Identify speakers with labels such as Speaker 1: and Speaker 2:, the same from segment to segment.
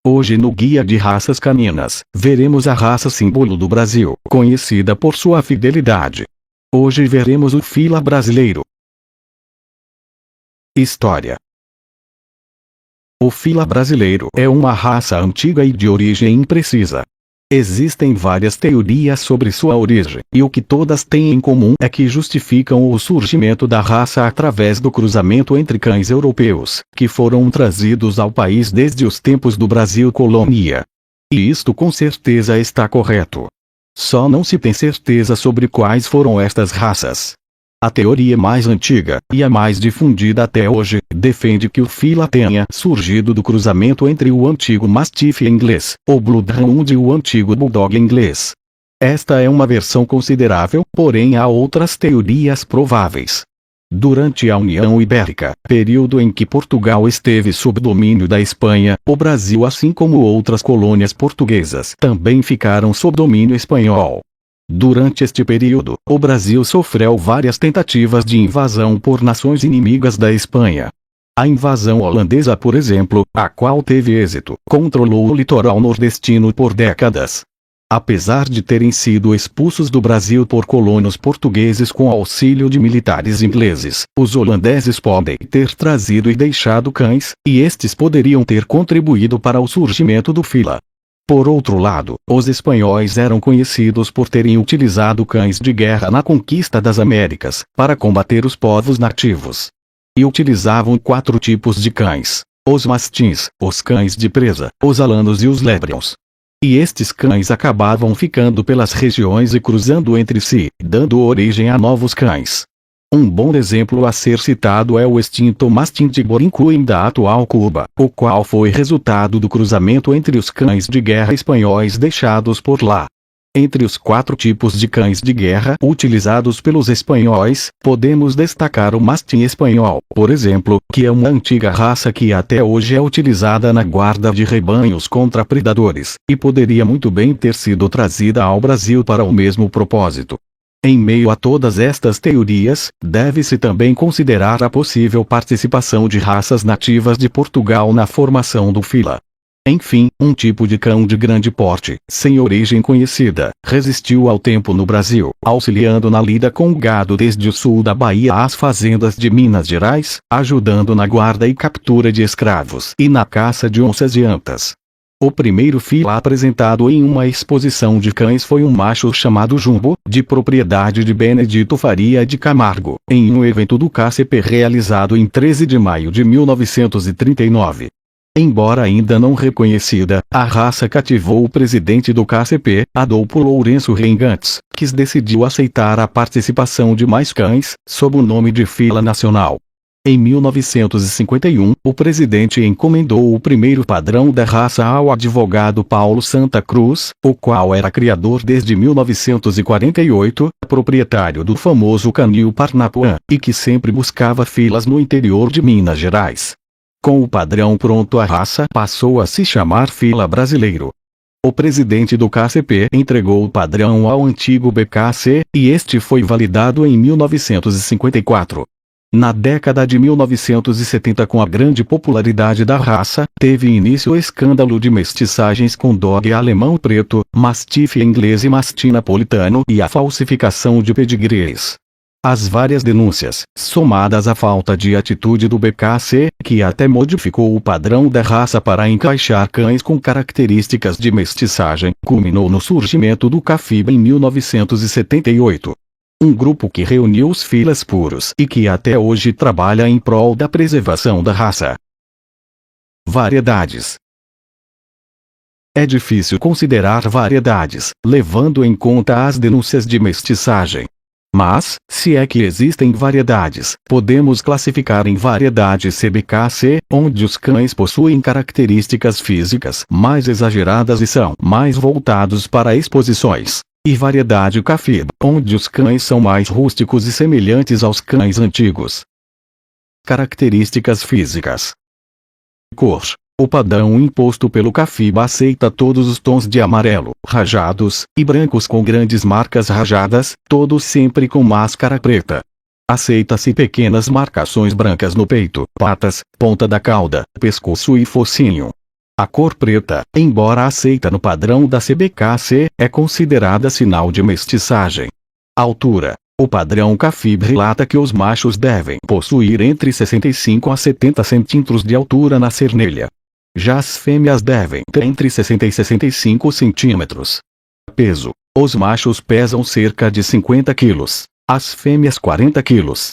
Speaker 1: Hoje no Guia de Raças Caninas, veremos a raça símbolo do Brasil, conhecida por sua fidelidade. Hoje veremos o fila brasileiro. História. O fila brasileiro é uma raça antiga e de origem imprecisa. Existem várias teorias sobre sua origem, e o que todas têm em comum é que justificam o surgimento da raça através do cruzamento entre cães europeus, que foram trazidos ao país desde os tempos do Brasil colônia. E isto com certeza está correto. Só não se tem certeza sobre quais foram estas raças. A teoria mais antiga, e a mais difundida até hoje, defende que o fila tenha surgido do cruzamento entre o antigo Mastiff inglês, o Bloodhound e o antigo Bulldog inglês. Esta é uma versão considerável, porém há outras teorias prováveis. Durante a União Ibérica, período em que Portugal esteve sob domínio da Espanha, o Brasil, assim como outras colônias portuguesas, também ficaram sob domínio espanhol. Durante este período, o Brasil sofreu várias tentativas de invasão por nações inimigas da Espanha. A invasão holandesa, por exemplo, a qual teve êxito, controlou o litoral nordestino por décadas. Apesar de terem sido expulsos do Brasil por colonos portugueses com auxílio de militares ingleses, os holandeses podem ter trazido e deixado cães, e estes poderiam ter contribuído para o surgimento do fila. Por outro lado, os espanhóis eram conhecidos por terem utilizado cães de guerra na conquista das Américas, para combater os povos nativos. E utilizavam 4 tipos de cães: os mastins, os cães de presa, os alanos e os lebrions. E estes cães acabavam ficando pelas regiões e cruzando entre si, dando origem a novos cães. Um bom exemplo a ser citado é o extinto mastim de Borinquim da atual Cuba, o qual foi resultado do cruzamento entre os cães de guerra espanhóis deixados por lá. Entre os 4 tipos de cães de guerra utilizados pelos espanhóis, podemos destacar o mastim espanhol, por exemplo, que é uma antiga raça que até hoje é utilizada na guarda de rebanhos contra predadores, e poderia muito bem ter sido trazida ao Brasil para o mesmo propósito. Em meio a todas estas teorias, deve-se também considerar a possível participação de raças nativas de Portugal na formação do fila. Enfim, um tipo de cão de grande porte, sem origem conhecida, resistiu ao tempo no Brasil, auxiliando na lida com o gado desde o sul da Bahia às fazendas de Minas Gerais, ajudando na guarda e captura de escravos e na caça de onças e antas. O primeiro fila apresentado em uma exposição de cães foi um macho chamado Jumbo, de propriedade de Benedito Faria de Camargo, em um evento do KCP realizado em 13 de maio de 1939. Embora ainda não reconhecida, a raça cativou o presidente do KCP, Adolfo Lourenço Reingantes, que decidiu aceitar a participação de mais cães, sob o nome de fila nacional. Em 1951, o presidente encomendou o primeiro padrão da raça ao advogado Paulo Santa Cruz, o qual era criador desde 1948, proprietário do famoso canil Parnapuã, e que sempre buscava filas no interior de Minas Gerais. Com o padrão pronto, a raça passou a se chamar fila brasileiro. O presidente do KCP entregou o padrão ao antigo BKC, e este foi validado em 1954. Na década de 1970, com a grande popularidade da raça, teve início o escândalo de mestiçagens com dog alemão preto, mastiff inglês e mastim napolitano e a falsificação de pedigrees. As várias denúncias, somadas à falta de atitude do BKC, que até modificou o padrão da raça para encaixar cães com características de mestiçagem, culminou no surgimento do CAFIBA em 1978. Um grupo que reuniu os filas puros e que até hoje trabalha em prol da preservação da raça. Variedades. É difícil considerar variedades, levando em conta as denúncias de mestiçagem. Mas, se é que existem variedades, podemos classificar em variedade CBKC, onde os cães possuem características físicas mais exageradas e são mais voltados para exposições. E variedade CAFIB, onde os cães são mais rústicos e semelhantes aos cães antigos. Características físicas. Cor. O padrão imposto pelo CAFIBA aceita todos os tons de amarelo, rajados, e brancos com grandes marcas rajadas, todos sempre com máscara preta. Aceita-se pequenas marcações brancas no peito, patas, ponta da cauda, pescoço e focinho. A cor preta, embora aceita no padrão da CBKC, é considerada sinal de mestiçagem. Altura. O padrão CAFIB relata que os machos devem possuir entre 65 a 70 centímetros de altura na cernelha. Já as fêmeas devem ter entre 60 e 65 centímetros. Peso. Os machos pesam cerca de 50 quilos, as fêmeas 40 quilos.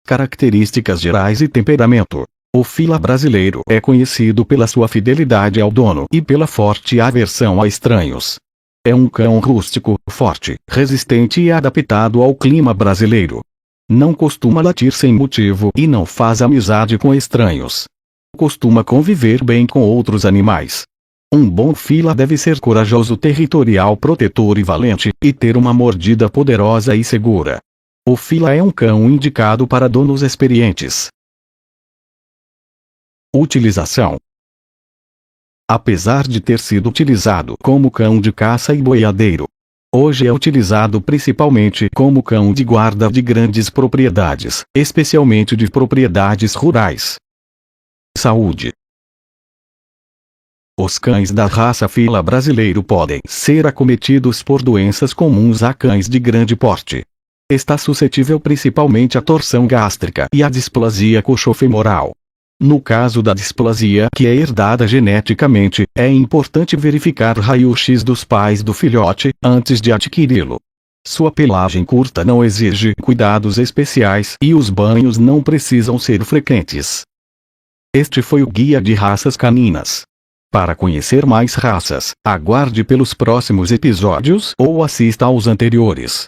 Speaker 1: Características gerais e temperamento. O fila brasileiro é conhecido pela sua fidelidade ao dono e pela forte aversão a estranhos. É um cão rústico, forte, resistente e adaptado ao clima brasileiro. Não costuma latir sem motivo e não faz amizade com estranhos. Costuma conviver bem com outros animais. Um bom fila deve ser corajoso, territorial, protetor e valente, e ter uma mordida poderosa e segura. O fila é um cão indicado para donos experientes. Utilização. Apesar de ter sido utilizado como cão de caça e boiadeiro, hoje é utilizado principalmente como cão de guarda de grandes propriedades, especialmente de propriedades rurais. Saúde. Os cães da raça fila brasileiro podem ser acometidos por doenças comuns a cães de grande porte. Está suscetível principalmente à torção gástrica e à displasia coxofemoral. No caso da displasia, que é herdada geneticamente, é importante verificar raio-x dos pais do filhote antes de adquiri-lo. Sua pelagem curta não exige cuidados especiais e os banhos não precisam ser frequentes. Este foi o Guia de Raças Caninas. Para conhecer mais raças, aguarde pelos próximos episódios ou assista aos anteriores.